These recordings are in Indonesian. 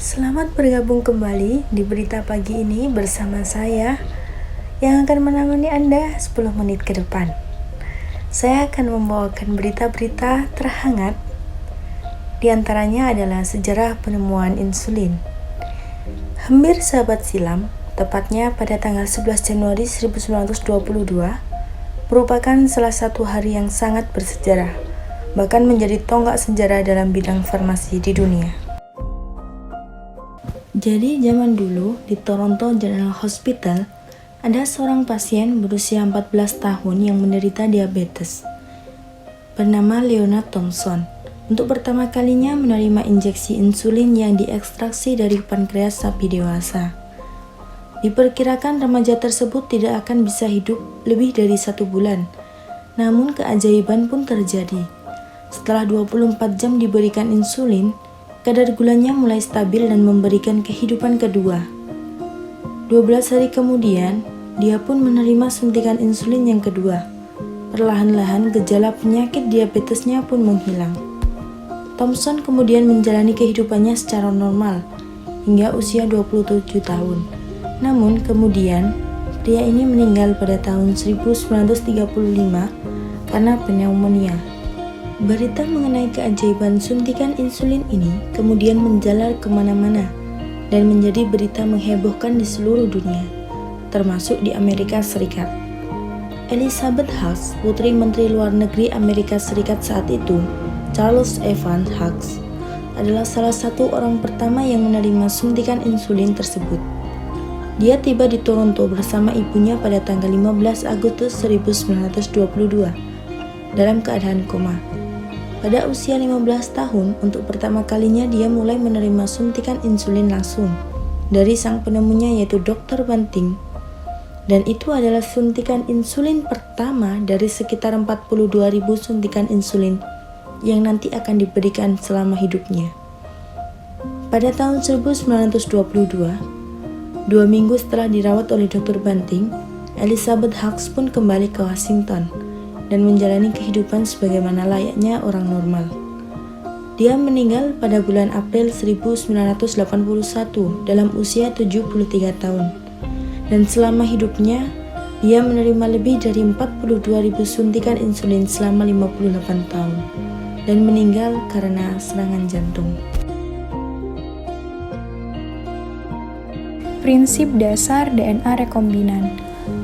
Selamat bergabung kembali di berita pagi ini bersama saya yang akan menemani Anda 10 menit ke depan. Saya akan membawakan berita-berita terhangat. Di antaranya adalah sejarah penemuan insulin. Hampir seabad silam, tepatnya pada tanggal 11 Januari 1922, merupakan salah satu hari yang sangat bersejarah, bahkan menjadi tonggak sejarah dalam bidang farmasi di dunia. Jadi zaman dulu di Toronto General Hospital ada seorang pasien berusia 14 tahun yang menderita diabetes bernama Leonard Thompson. Untuk pertama kalinya menerima injeksi insulin yang diekstraksi dari pankreas sapi dewasa. Diperkirakan remaja tersebut tidak akan bisa hidup lebih dari 1 bulan. Namun keajaiban pun terjadi. Setelah 24 jam diberikan insulin, kadar gulanya mulai stabil dan memberikan kehidupan kedua. 12 hari kemudian, dia pun menerima suntikan insulin yang kedua. Perlahan-lahan gejala penyakit diabetesnya pun menghilang. Thompson kemudian menjalani kehidupannya secara normal hingga usia 27 tahun. Namun kemudian, pria ini meninggal pada tahun 1935 karena pneumonia. Berita mengenai keajaiban suntikan insulin ini kemudian menjalar kemana-mana dan menjadi berita menghebohkan di seluruh dunia, termasuk di Amerika Serikat. Elizabeth Hughes, Putri Menteri Luar Negeri Amerika Serikat saat itu, Charles Evans Hughes, adalah salah satu orang pertama yang menerima suntikan insulin tersebut. Dia tiba di Toronto bersama ibunya pada tanggal 15 Agustus 1922 dalam keadaan koma. Pada usia 15 tahun, untuk pertama kalinya dia mulai menerima suntikan insulin langsung dari sang penemunya yaitu Dr. Banting. Dan itu adalah suntikan insulin pertama dari sekitar 42.000 suntikan insulin yang nanti akan diberikan selama hidupnya. Pada tahun 1922, 2 minggu setelah dirawat oleh Dr. Banting, Elizabeth Hughes pun kembali ke Washington dan menjalani kehidupan sebagaimana layaknya orang normal. Dia meninggal pada bulan April 1981 dalam usia 73 tahun. Dan selama hidupnya, dia menerima lebih dari 42.000 suntikan insulin selama 58 tahun dan meninggal karena serangan jantung. Prinsip dasar DNA rekombinan.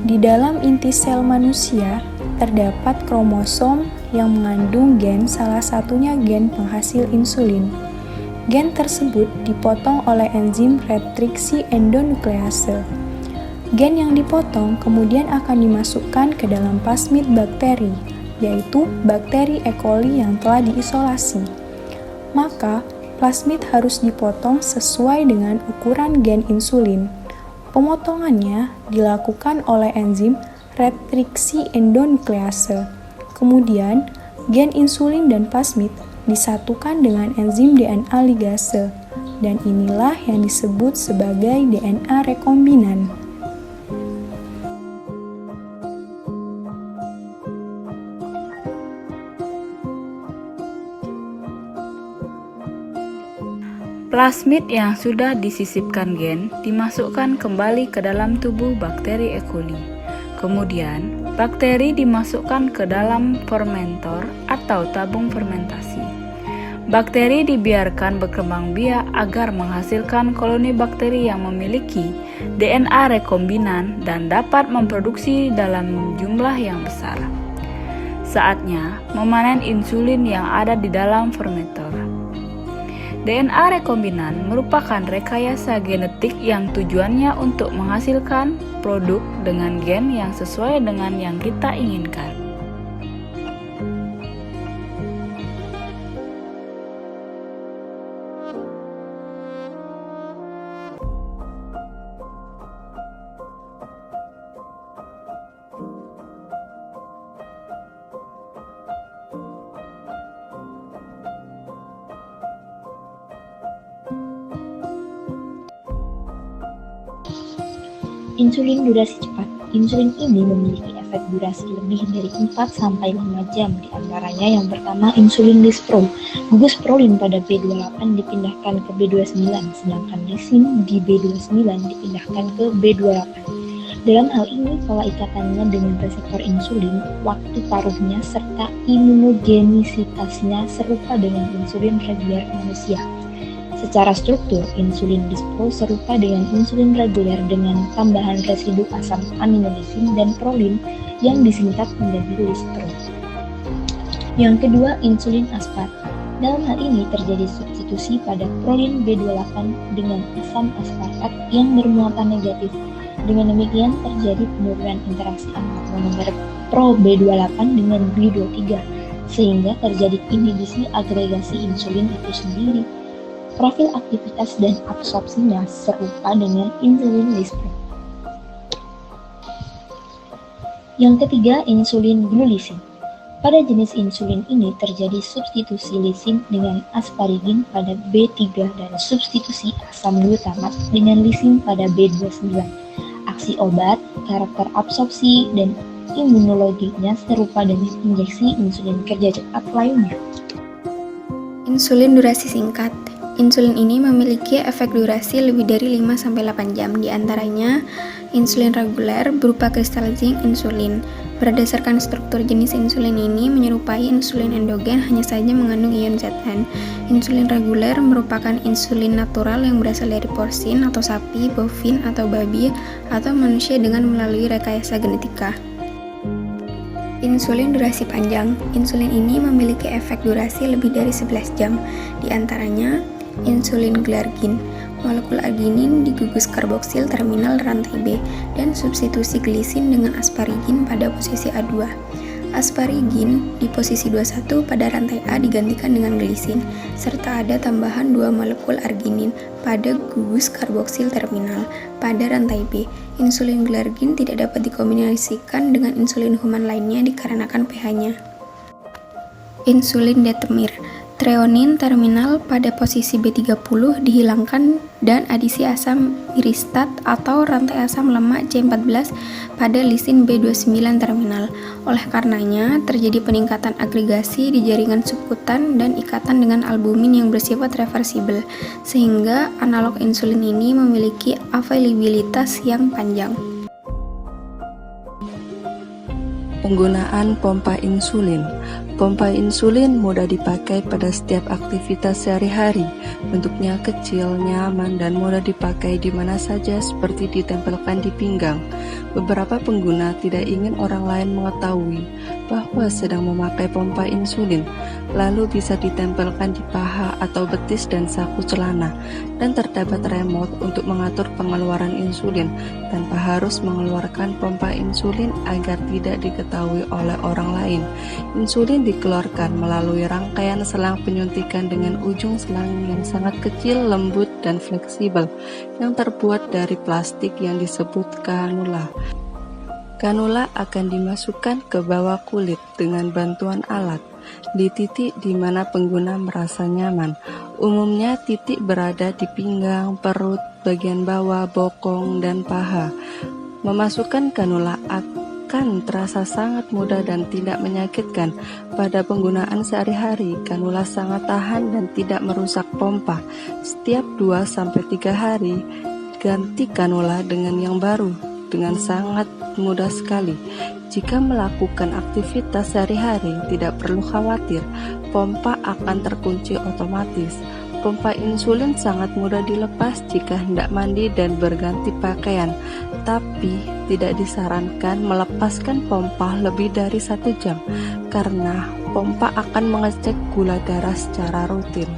Di dalam inti sel manusia, terdapat kromosom yang mengandung gen, salah satunya gen penghasil insulin. Gen tersebut dipotong oleh enzim retriksi endonuklease. Gen yang dipotong kemudian akan dimasukkan ke dalam plasmid bakteri, yaitu bakteri E. coli yang telah diisolasi. Maka, plasmid harus dipotong sesuai dengan ukuran gen insulin. Pemotongannya dilakukan oleh enzim retriksi endonuklease. Kemudian, gen insulin dan plasmid disatukan dengan enzim DNA ligase, dan inilah yang disebut sebagai DNA rekombinan. Plasmid yang sudah disisipkan gen dimasukkan kembali ke dalam tubuh bakteri E. coli. Kemudian, bakteri dimasukkan ke dalam fermentor atau tabung fermentasi. Bakteri dibiarkan berkembang biak agar menghasilkan koloni bakteri yang memiliki DNA rekombinan dan dapat memproduksi dalam jumlah yang besar. Saatnya memanen insulin yang ada di dalam fermentor. DNA rekombinan merupakan rekayasa genetik yang tujuannya untuk menghasilkan produk dengan gen yang sesuai dengan yang kita inginkan. Insulin durasi cepat. Insulin ini memiliki efek efek durasi lebih dari 4-5 jam, di antaranya yang pertama insulin lispro. Gugus prolin pada B28 dipindahkan ke B29, sedangkan lisin di B29 dipindahkan ke B28. Dalam hal ini, pola ikatannya dengan reseptor insulin, waktu paruhnya, serta imunogenisitasnya serupa dengan insulin reguler manusia. Secara struktur, insulin lispro serupa dengan insulin reguler dengan tambahan residu asam aminolisin dan prolin yang disingkat menjadi lispro. Yang kedua, insulin aspart. Dalam hal ini terjadi substitusi pada prolin B28 dengan asam aspartat yang bermuatan negatif. Dengan demikian terjadi penurunan interaksi antar monomer pro B28 dengan B23 sehingga terjadi inhibisi agregasi insulin itu sendiri. Profil aktivitas dan absorpsinya serupa dengan insulin lispro. Yang ketiga, insulin glulisin. Pada jenis insulin ini terjadi substitusi lisin dengan asparigin pada B3 dan substitusi asam glutamat dengan lisin pada B29. Aksi obat, karakter absorpsi, dan imunologinya serupa dengan injeksi insulin kerja cepat lainnya. Insulin durasi singkat. Insulin ini memiliki efek durasi lebih dari 5-8 jam, di antaranya insulin reguler berupa kristal zinc insulin. Berdasarkan struktur jenis insulin ini menyerupai insulin endogen, hanya saja mengandung ion Zn. Insulin reguler merupakan insulin natural yang berasal dari porsin atau sapi, bovin atau babi, atau manusia dengan melalui rekayasa genetika. Insulin durasi panjang. Insulin ini memiliki efek durasi lebih dari 11 jam, di antaranya insulin glargin. Molekul arginin di gugus karboksil terminal rantai B dan substitusi glisin dengan asparigin pada posisi A2. Asparigin di posisi 21 pada rantai A digantikan dengan glisin, serta ada tambahan 2 molekul arginin pada gugus karboksil terminal pada rantai B. Insulin glargin tidak dapat dikombinasikan dengan insulin human lainnya dikarenakan pH-nya. Insulin detemir. Treonin terminal pada posisi B30 dihilangkan dan adisi asam miristat atau rantai asam lemak C14 pada lisin B29 terminal. Oleh karenanya, terjadi peningkatan agregasi di jaringan subkutan dan ikatan dengan albumin yang bersifat reversibel, sehingga analog insulin ini memiliki availabilitas yang panjang. Penggunaan pompa insulin. Pompa insulin mudah dipakai pada setiap aktivitas sehari-hari. Bentuknya kecil, nyaman, dan mudah dipakai di mana saja seperti ditempelkan di pinggang. Beberapa pengguna tidak ingin orang lain mengetahui bahwa sedang memakai pompa insulin, lalu bisa ditempelkan di paha atau betis dan saku celana, dan terdapat remote untuk mengatur pengeluaran insulin tanpa harus mengeluarkan pompa insulin agar tidak diketahui oleh orang lain. Insulin dikeluarkan melalui rangkaian selang penyuntikan dengan ujung selang yang sangat kecil, lembut, dan fleksibel yang terbuat dari plastik yang disebut kanula. Kanula akan dimasukkan ke bawah kulit dengan bantuan alat di titik di mana pengguna merasa nyaman. Umumnya titik berada di pinggang, perut, bagian bawah, bokong, dan paha. Memasukkan kanula akan terasa sangat mudah dan tidak menyakitkan. Pada penggunaan sehari-hari, kanula sangat tahan dan tidak merusak pompa. Setiap 2-3 hari, ganti kanula dengan yang baru dengan sangat mudah sekali. Jika melakukan aktivitas sehari-hari, tidak perlu khawatir, pompa akan terkunci otomatis. Pompa insulin sangat mudah dilepas jika hendak mandi dan berganti pakaian, tapi tidak disarankan melepaskan pompa lebih dari 1 jam, karena pompa akan mengecek gula darah secara rutin.